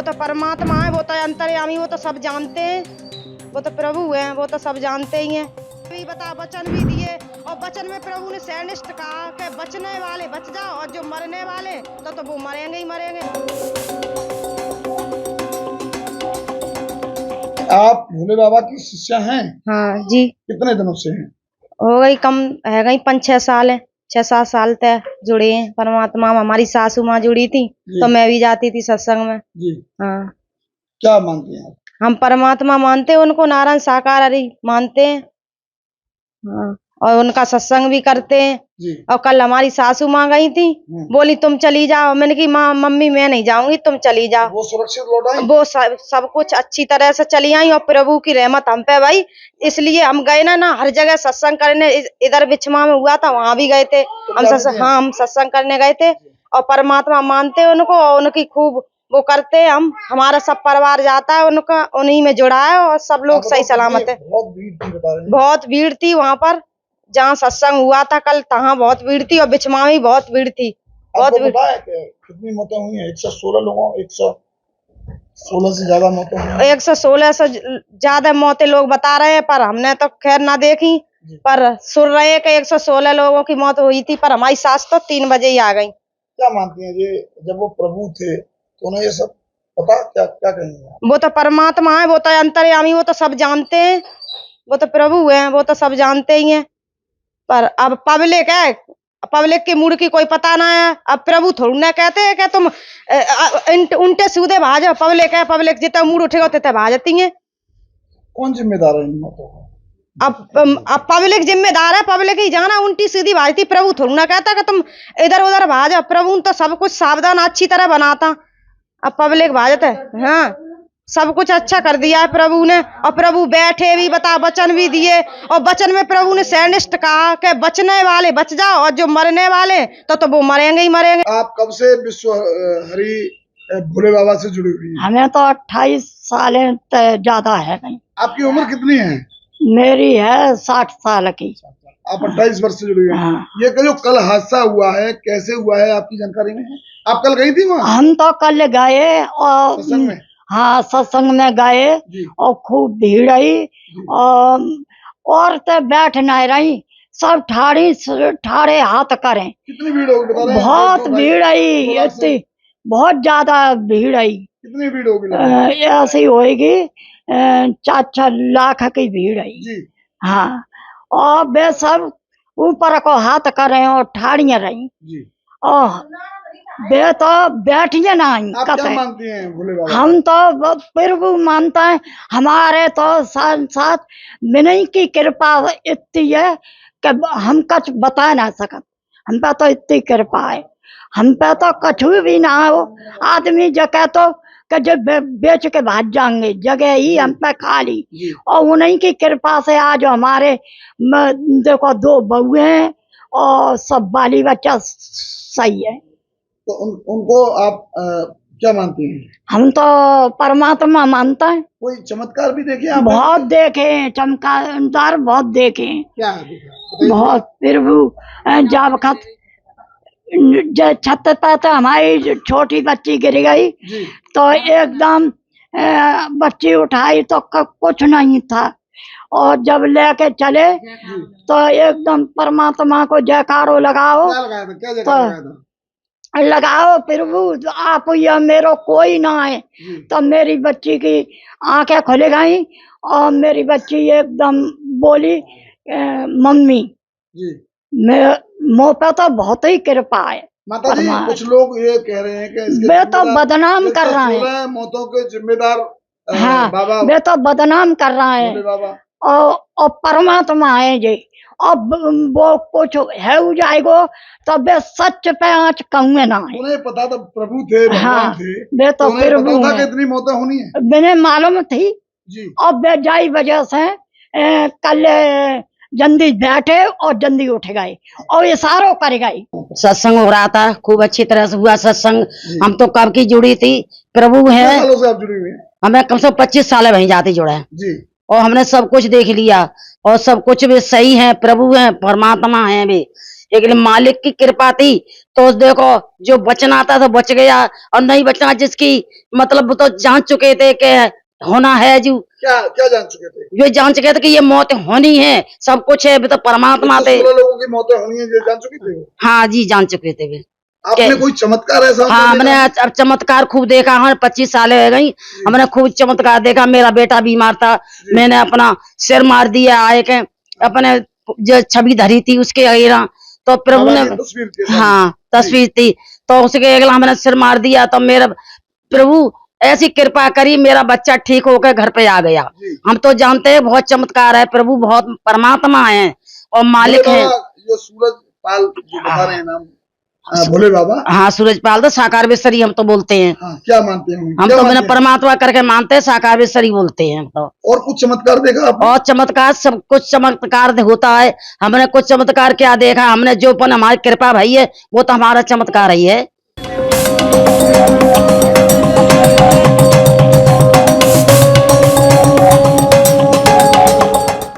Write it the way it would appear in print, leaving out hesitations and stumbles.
तो परमात्मा है, वो तो अंतर्यामी, वो तो सब जानते हैं, वो तो प्रभु हैं, वो तो सब जानते ही हैं। भी बता वचन भी दिए और वचन में प्रभु ने सैनिष्ठ कहा कि बचने वाले बच जाओ और जो मरने वाले तो वो मरेंगे ही मरेंगे। आप भोले बाबा की शिष्या हैं? हाँ जी। कितने दिनों से हैं? हो गई कम है गई 5-6 साल है, 6-7 साल तक जुड़े हैं परमात्मा में। हमारी सासू माँ जुड़ी थी तो मैं भी जाती थी सत्संग में जी। हाँ। क्या मानते हैं आप? हम परमात्मा मानते हैं उनको, नारायण साकार हरि मानते हैं हाँ। और उनका सत्संग भी करते हैं जी। और कल हमारी सासू माँ गई थी, बोली तुम चली जाओ। मैंने की माँ मम्मी मैं नहीं जाऊंगी, तुम चली जाओ। वो सुरक्षित लौट आई? वो सब कुछ अच्छी तरह से चली आई और प्रभु की रहमत हम पे भाई, इसलिए हम गए ना हर जगह सत्संग करने। इधर बिछमा में हुआ था वहां भी गए थे हम सत्संग, हाँ हम सत्संग करने गए थे और परमात्मा मानते हैं उनको और उनकी खूब वो करते हैं। हम हमारा सब परिवार जाता है उनका, उन्हीं में जुड़ा है और सब लोग सही सलामत है। बहुत भीड़ थी वहाँ पर जहाँ सत्संग हुआ था कल, तहाँ बहुत भीड़ थी और बिछमा में बहुत भीड़ थी। बहुत भीड़। कितनी मौतें हुई हैं? 116 लोगों 116 से ज्यादा मौतें हुई हैं। 116 से ज्यादा मौतें लोग बता रहे हैं, पर हमने तो खैर ना देखी, पर सुन रहे हैं कि 116 लोगों की मौत हुई थी। पर हमारी सास तो 3 बजे ही आ गई। क्या मानती हैं ये जब वो प्रभु थे तो उन्हें ये सब पता? क्या कहेंगे? वो तो परमात्मा है, वो तो अंतर्यामी, वो तो सब जानते हैं, वो तो प्रभु हैं, वो तो सब जानते ही हैं। पर अब पब्लिक है, पब्लिक के मूड की कोई पता ना है। अब प्रभु थोड़ी ना कहते हैं कि तुम उल्टे सीधे भाजो। पब्लिक है, पब्लिक जितना मूड उठेगा उतने भाजती है। कौन जिम्मेदार है इन मौतों का? अब पब्लिक जिम्मेदार है, पब्लिक ही जाना उल्टी सीधी भाजती। प्रभु थोड़ी ना कहता कि तुम इधर उधर भाजो। प्रभु तो सब कुछ सावधान अच्छी तरह बनाता, अब पब्लिक भाजते हाँ। सब कुछ अच्छा कर दिया है प्रभु ने और प्रभु बैठे भी बता वचन भी दिए और वचन में प्रभु ने सैनिष्ठ कहा कि बचने वाले बच जाओ और जो मरने वाले तो वो मरेंगे ही मरेंगे। आप कब से विश्व हरि भोले बाबा से जुड़ी हुई हैं? हमें तो 28 साल ज्यादा है नहीं। आपकी उम्र कितनी है? मेरी है 60 साल की। आप 28 वर्ष से जुड़ी हुई हैं। हाँ। ये जो कल हादसा हुआ है कैसे हुआ है आपकी जानकारी में है? आप कल गई थी वहाँ? हम तो कल गए और सत्संग में? हाँ सत्संग में गए और खूब भीड़ आई और औरतें बैठ नहीं रही, सब ठाड़े हाथ करें। कितनी भीड़ होगी बता रहे हैं? बहुत भीड़ आई, इतनी बहुत ज्यादा भीड़ आई। कितनी भीड़ होगी? ऐसी होएगी 4-4 लाख की भीड़ आई जी। हाँ। और वे सब ऊपर को हाथ कर रहे और ठाड़ियां रही जी। और वे तो बैठिए ना। आप क्या मानती हैं भोले बाबा? हम तो प्रभु मानता है, हमारे तो साथ विनय की कृपा इतनी है कि हम कुछ बता ना सकत। हम पे तो इतनी कृपा है, हम पे तो कुछ भी ना हो। आदमी जगह तो जब बेच के भाग जाएंगे, जगह ही हम पे खाली और उन्हीं की कृपा से आज हमारे देखो 2 बहुएं हैं और सब बाली बच्चा सही है। तो उनको आप क्या मानती हैं? हम तो परमात्मा मानता है। कोई चमत्कार भी देखे आप? बहुत देखे चमत्कार, बहुत देखे। क्या बहुत प्रभु जब छत पे तो हमारी छोटी बच्ची गिर गई तो एकदम बच्ची उठाई तो कुछ नहीं था और जब लेके चले तो एकदम परमात्मा को जयकारो लगाओ। तो लगाओ प्रभु आप ये मेरो कोई ना है तो मेरी बच्ची की आंखें खुल गई और मेरी बच्ची एकदम बोली मम्मी। मुँह पे तो बहुत ही कृपा है। माता जी कुछ लोग ये कह रहे हैं कि वे तो बदनाम कर रहे हैं मौतों के जिम्मेदार हाँ बाबा। वे तो बदनाम कर रहा है और परमात्मा है जी। अब वो कुछ है हो जाएगो तो वे सच पे आँच कहूँगे ना। उन्हें पता था प्रभु थे, भगवान थे, वे तो प्रभु पता था कितनी मौतें होनी है। मैंने मालूम थी जी। और वे जाई वजह से कल जल्दी बैठे और जल्दी उठ गए और इशारों कर गए। सत्संग हो रहा था, खूब अच्छी तरह से हुआ सत्संग। हम तो कब की जुड़ी थी, प्रभु है। कितने सालों से आप जुड़ी हुई हैं? हमें कम से कम 25 साल वहीं जाते जुड़ा है जी। और हमने सब कुछ देख लिया और सब कुछ भी सही है, प्रभु है, परमात्मा है भी। लेकिन मालिक की कृपा थी तो देखो जो बचना था तो बच गया, और नहीं बचना जिसकी मतलब वो तो जान चुके थे कि होना है, जो क्या क्या जान चुके थे? ये जान चुके थे कि ये मौत होनी है, सब कुछ है, अभी तो परमात्मा थे। 16 लोगों की मौतें होनी है, ये जान चुके थे वो? हाँ जी, जान चुके थे वे। आपने कोई चमत्कार ऐसा होता हाँ, देखा? हमने अब चमत्कार खूब देखा। हमारे 25 साल हो गई, हमने खूब चमत्कार देखा। मेरा बेटा बीमार था, मैंने अपना सिर मार दिया आए के, अपने जो छवि धरी थी उसके अगेला, तो प्रभु ने, बाबा की तस्वीर के सामने। हाँ तस्वीर थी, तो उसके अगला हमने सिर मार दिया, तो मेरा प्रभु ऐसी कृपा करी, मेरा बच्चा ठीक होकर घर पे आ गया। जी। हम तो जानते हैं बहुत चमत्कार है, प्रभु बहुत परमात्मा है और मालिक भोले है। बाबा, जो सूरज पाल जो बता रहे हैं नाम, भोले बाबा, हाँ, सूरजपाल तो साकार बेसरी हम तो बोलते हैं। हाँ, क्या मानते हैं? हम क्या तो मैंने मानते हैं? परमात्मा करके मानते हैं, साकार बेसरी बोलते हैं हम तो। और कुछ चमत्कार देखा आपने? और चमत्कार, सब कुछ चमत्कार होता है। हमने कुछ चमत्कार क्या देखा, हमने जो पन हमारी कृपा भाई है वो तो हमारा चमत्कार ही है।